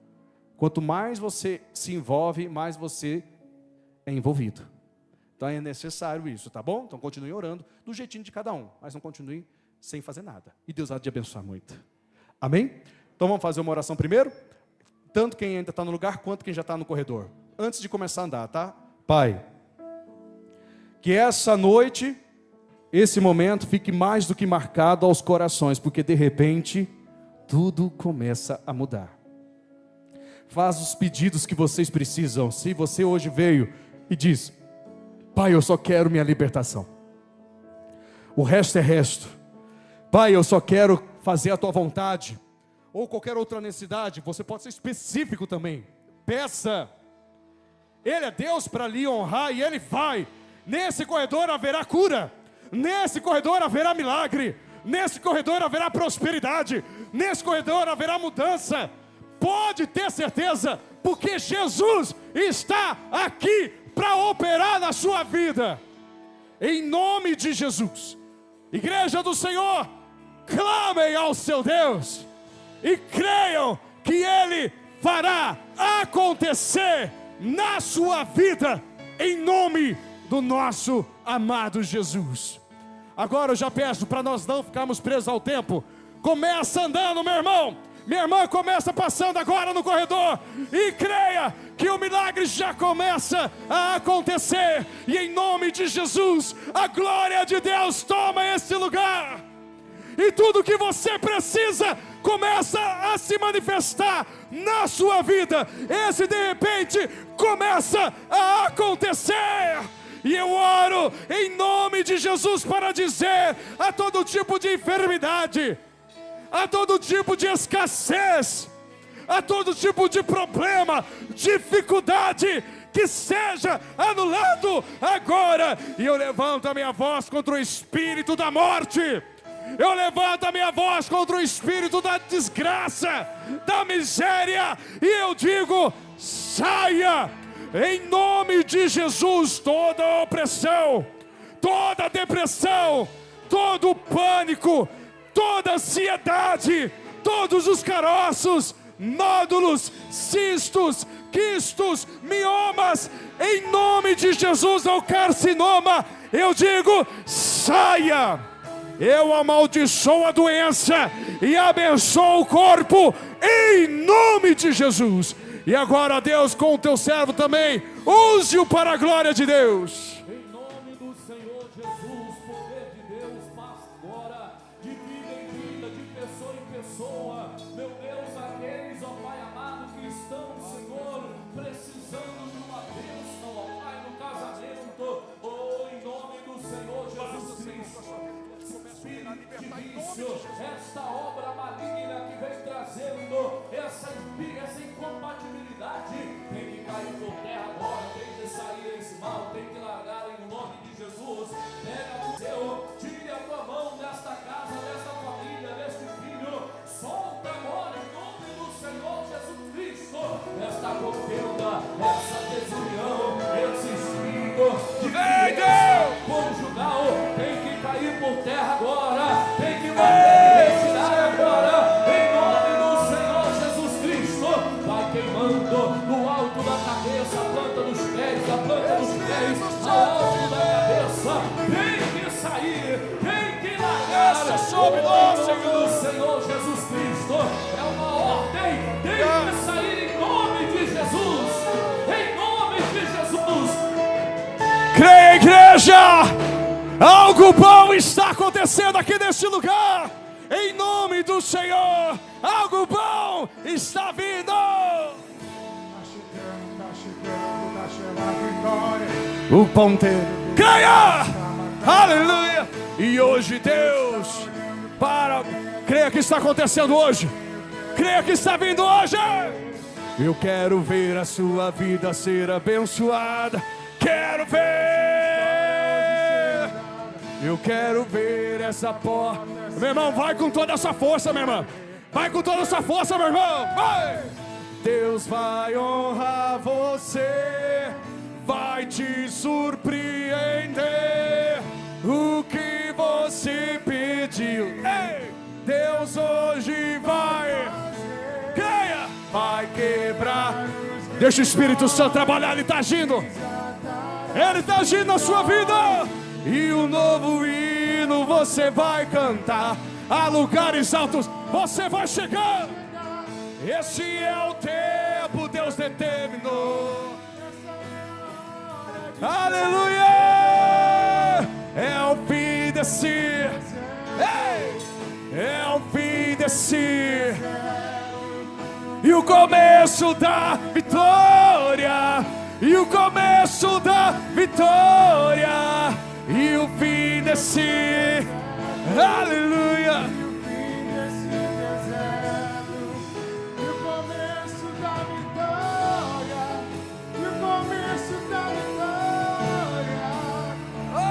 Quanto mais você se envolve, mais você é envolvido. Então é necessário isso, tá bom? Então continue orando do jeitinho de cada um, mas não continue sem fazer nada. E Deus há de abençoar muito. Amém? Então vamos fazer uma oração primeiro? Tanto quem ainda está no lugar, quanto quem já está no corredor. Antes de começar a andar, tá? Pai, que essa noite, esse momento, fique mais do que marcado aos corações, porque de repente, tudo começa a mudar. Faz os pedidos que vocês precisam. Se você hoje veio e diz, Pai, eu só quero minha libertação. O resto é resto. Pai, eu só quero fazer a tua vontade. Ou qualquer outra necessidade, você pode ser específico também. Peça. Ele é Deus para lhe honrar e Ele vai. Nesse corredor haverá cura. Nesse corredor haverá milagre. Nesse corredor haverá prosperidade. Nesse corredor haverá mudança. Pode ter certeza, porque Jesus está aqui para operar na sua vida. Em nome de Jesus. Igreja do Senhor, clamem ao seu Deus. E creiam que Ele fará acontecer na sua vida, em nome do nosso amado Jesus. Agora eu já peço para nós não ficarmos presos ao tempo. Começa andando, meu irmão. Minha irmã, começa passando agora no corredor. E creia que o milagre já começa a acontecer. E em nome de Jesus, a glória de Deus toma esse lugar. E tudo que você precisa começa a se manifestar na sua vida. Esse de repente começa a acontecer. E eu oro em nome de Jesus para dizer a todo tipo de enfermidade, a todo tipo de escassez, a todo tipo de problema, dificuldade, que seja anulado agora. E eu levanto a minha voz contra o espírito da morte. Eu levanto a minha voz contra o espírito da desgraça, da miséria, e eu digo, saia, em nome de Jesus, toda opressão, toda depressão, todo pânico, toda ansiedade, todos os caroços, nódulos, cistos, quistos, miomas, em nome de Jesus, ao carcinoma, eu digo, saia. Eu amaldiçoo a doença e abençoo o corpo em nome de Jesus. E agora, Deus, com o teu servo também, use-o para a glória de Deus. Em nome do Senhor Jesus, poder de Deus, passa agora, de vida em vida, de pessoa em pessoa. Meu Deus, aqueles, ó Pai amado, que estão, Senhor, precisando de uma bênção, ó Pai, no casamento. Oh, em nome do Senhor Jesus Cristo. Esta obra maligna que vem trazendo essa incompatibilidade tem que cair por terra agora, tem que sair esse mal, tem que largar em nome de Jesus. Pega o seu, tire a tua mão desta casa, desta família, deste filho, solta agora em nome do Senhor Jesus Cristo esta contenda, essa desunião, esse espírito de violência conjugal tem que cair por terra agora, tem que morrer, retirar agora, em nome do Senhor Jesus Cristo. Vai queimando no alto da cabeça, a planta dos pés, a planta dos nome do Senhor. do Senhor Jesus Cristo. É uma ordem. Tem que sair em nome de Jesus. Em nome de Jesus. Creia, igreja! Algo bom está acontecendo aqui neste lugar. Em nome do Senhor, algo bom está vindo. O ponteiro. Creia! Aleluia! E hoje Deus, creia que está acontecendo hoje. Creia que está vindo hoje. Eu quero ver a sua vida ser abençoada. Quero ver. Eu quero ver essa porta. Meu irmão, vai com toda essa força, meu irmão. Vai com toda essa força, meu irmão. Vai. Deus vai honrar você. Vai te surpreender. O que você pediu. Ei, Deus hoje vai. Creia. Vai quebrar. Deixa o Espírito Santo trabalhar. Ele está agindo. Ele está agindo na sua vida. E um novo hino você vai cantar. A lugares altos você vai chegar. Esse é o tempo, Deus determinou. Aleluia! É o fim desse. É o fim desse. E o começo da vitória. E o começo da vitória. E o fim desse, aleluia. E o fim desse deserto. E o começo da vitória. E o começo da vitória. Oh!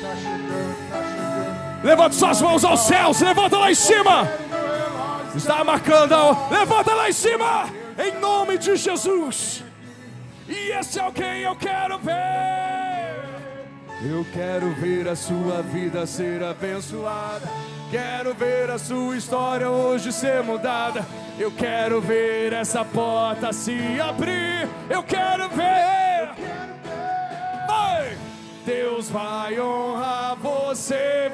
Tá chegando. Levanta suas mãos aos céus. Levanta lá em cima. Está marcando. Levanta lá em cima. Em nome de Jesus. E esse é quem eu quero ver. Eu quero ver a sua vida ser abençoada. Quero ver a sua história hoje ser mudada. Eu quero ver essa porta se abrir. Eu quero ver. Vai. Deus vai honrar você.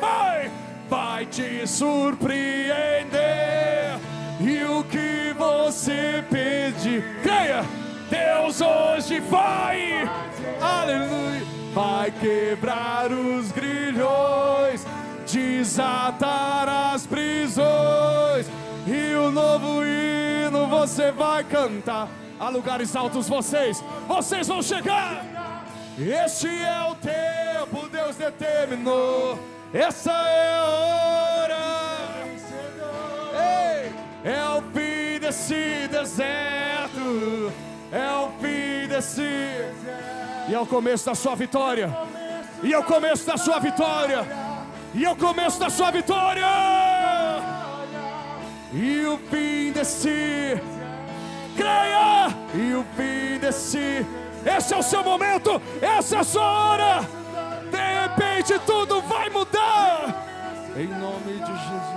Vai te surpreender. E o que você pedir, creia. Deus hoje vai, aleluia, vai quebrar os grilhões, desatar as prisões, e o novo hino você vai cantar. A lugares altos vocês vão chegar. Este é o tempo, Deus determinou. Essa é a hora. Ei, é o fim desse deserto. É o fim desse. E é o começo da sua vitória. E é o começo da sua vitória. E é o começo da sua vitória. E o fim desse. Creia. E o fim desse. Esse é o seu momento. Essa é a sua hora. De repente tudo vai mudar. Em nome de Jesus.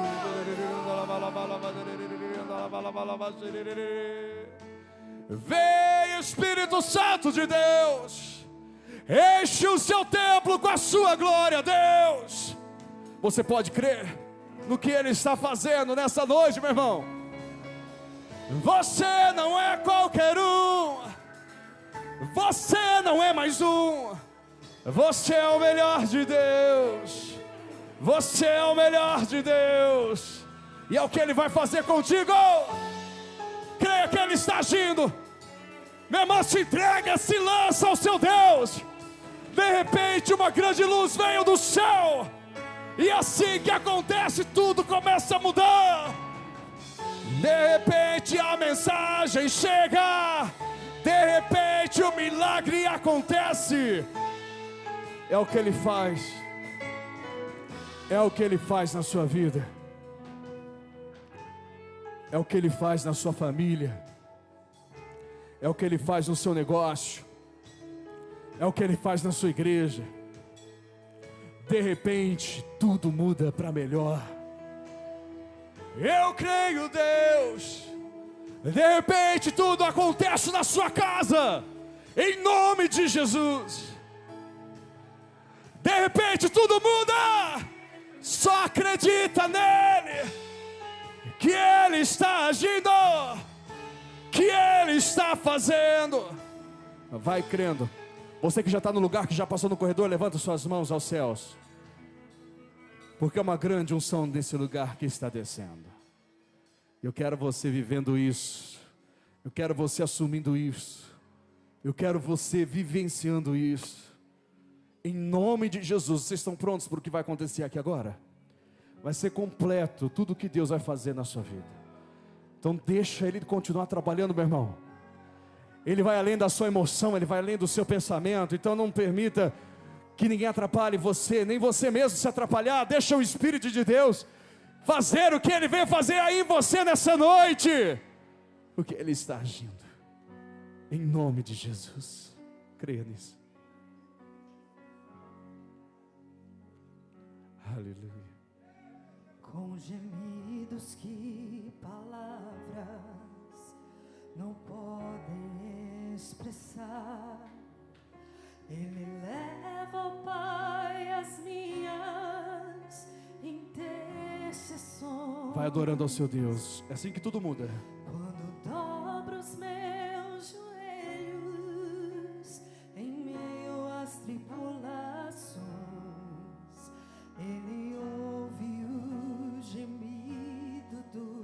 Vem, Espírito Santo de Deus, enche o seu templo com a sua glória, Deus. Você pode crer no que Ele está fazendo nessa noite, meu irmão. Você não é qualquer um. Você não é mais um. Você é o melhor de Deus. Você é o melhor de Deus. E é o que Ele vai fazer contigo. Creia que Ele está agindo. Meu irmão, se entrega, se lança ao seu Deus. De repente uma grande luz veio do céu. E assim que acontece, tudo começa a mudar. De repente a mensagem chega. De repente o milagre acontece. É o que Ele faz. É o que Ele faz na sua vida. É o que Ele faz na sua família. É o que Ele faz no seu negócio. É o que Ele faz na sua igreja. De repente, tudo muda para melhor. Eu creio, Deus. De repente, tudo acontece na sua casa. Em nome de Jesus. De repente, tudo muda. Só acredita nele, que ele está agindo, que ele está fazendo. Vai crendo. Você que já está no lugar, que já passou no corredor, levanta suas mãos aos céus, porque é uma grande unção nesse lugar que está descendo. Eu quero você vivendo isso, eu quero você assumindo isso, eu quero você vivenciando isso. Em nome de Jesus. Vocês estão prontos para o que vai acontecer aqui agora? Vai ser completo tudo que Deus vai fazer na sua vida. Então deixa Ele continuar trabalhando, meu irmão. Ele vai além da sua emoção, Ele vai além do seu pensamento. Então não permita que ninguém atrapalhe você, nem você mesmo se atrapalhar. Deixa o Espírito de Deus fazer o que Ele veio fazer aí em você nessa noite, porque Ele está agindo. Em nome de Jesus. Creia nisso. Aleluia. Com gemidos que palavras não podem expressar, Ele leva ao Pai as minhas intercessões. Vai adorando ao seu Deus. É assim que tudo muda. Quando dobro os meus joelhos em meio às tribulações, Ele ouve o gemido do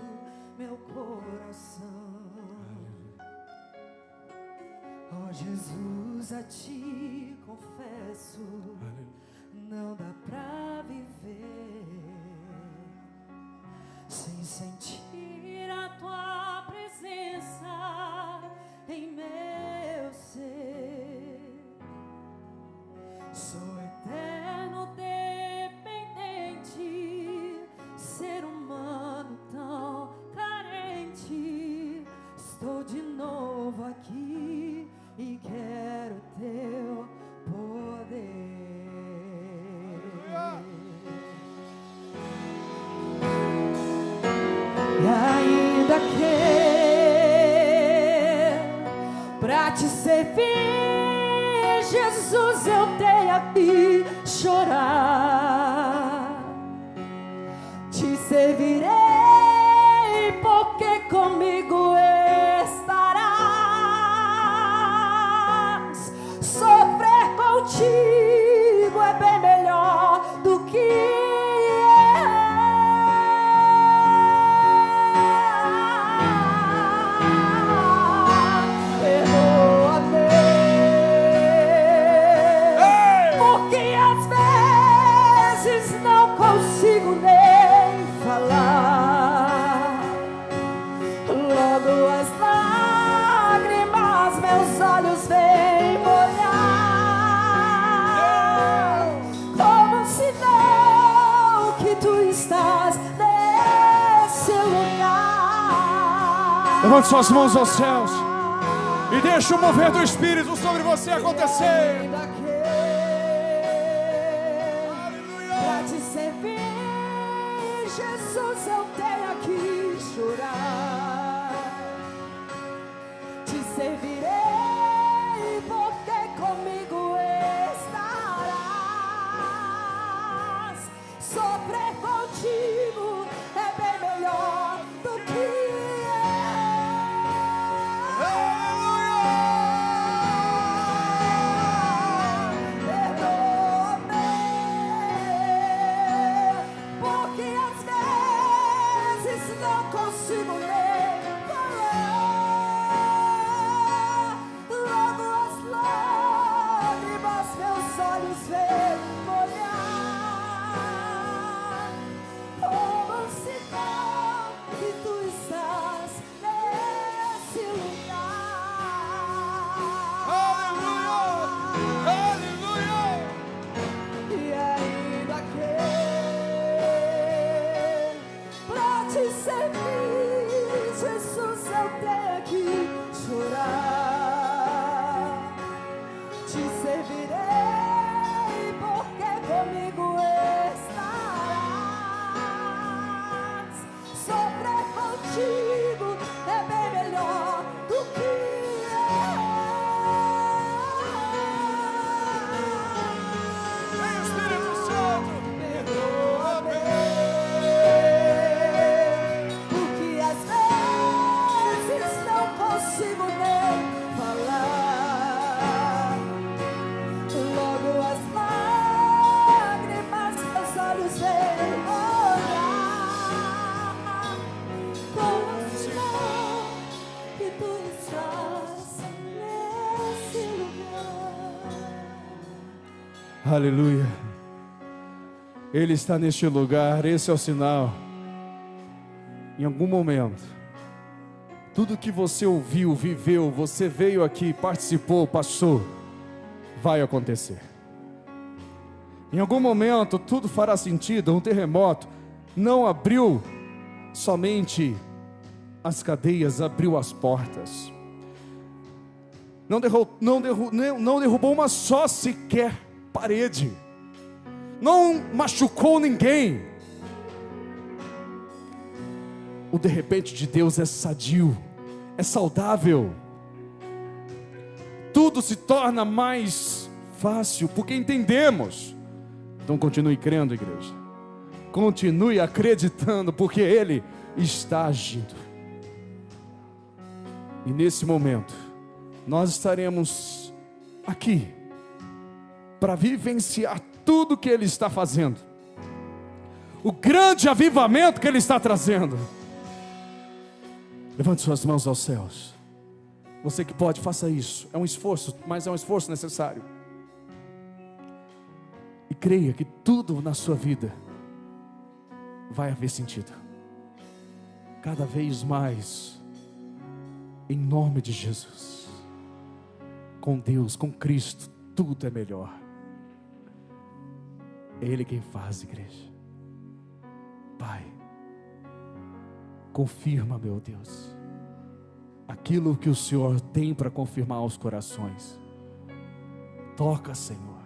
meu coração. Ó Jesus, a Ti confesso, não dá pra viver sem sentir a Tua presença em meu ser. Sou eterno dependente, ser humano tão carente. Estou de novo aqui e quero Teu poder. E ainda que pra Te servir, Jesus, eu tenho que chorar, Te servirei, porque comigo estarás. Sofrer contigo é bem melhor do que Levante suas mãos aos céus e deixa o mover do Espírito sobre você acontecer. Pra Te servir, Jesus, eu tenho que chorar. Te servirei, porque comigo estarás. Sofrer contigo é bem melhor do que Aleluia. Ele está neste lugar, esse é o sinal. Em algum momento, tudo que você ouviu, viveu, você veio aqui, participou, passou, vai acontecer. Em algum momento, tudo fará sentido. Um terremoto não abriu somente as cadeias, abriu as portas. Não derrubou uma só sequer parede. Não machucou ninguém. O de repente de Deus é sadio, é saudável. Tudo se torna mais fácil porque entendemos. Então continue crendo, igreja. Continue acreditando, porque Ele está agindo. E nesse momento, nós estaremos aqui para vivenciar tudo que Ele está fazendo. O grande avivamento que Ele está trazendo. Levante suas mãos aos céus. Você que pode, faça isso. É um esforço, mas é um esforço necessário. E creia que tudo na sua vida vai haver sentido. Cada vez mais. Em nome de Jesus. Com Deus, com Cristo, tudo é melhor. É Ele quem faz, igreja. Pai, confirma, meu Deus, aquilo que o Senhor tem para confirmar aos corações. Toca, Senhor.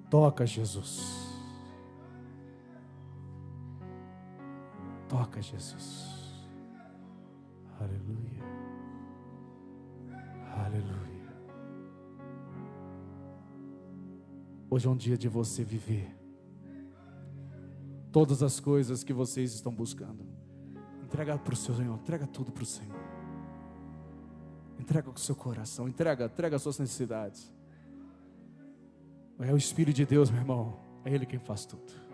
Toca, Jesus. Toca, Jesus. Aleluia. Aleluia. Hoje é um dia de você viver todas as coisas que vocês estão buscando. Entrega para o Senhor, entrega tudo para o Senhor. Entrega com o seu coração, entrega as suas necessidades. É o Espírito de Deus, meu irmão. É Ele quem faz tudo.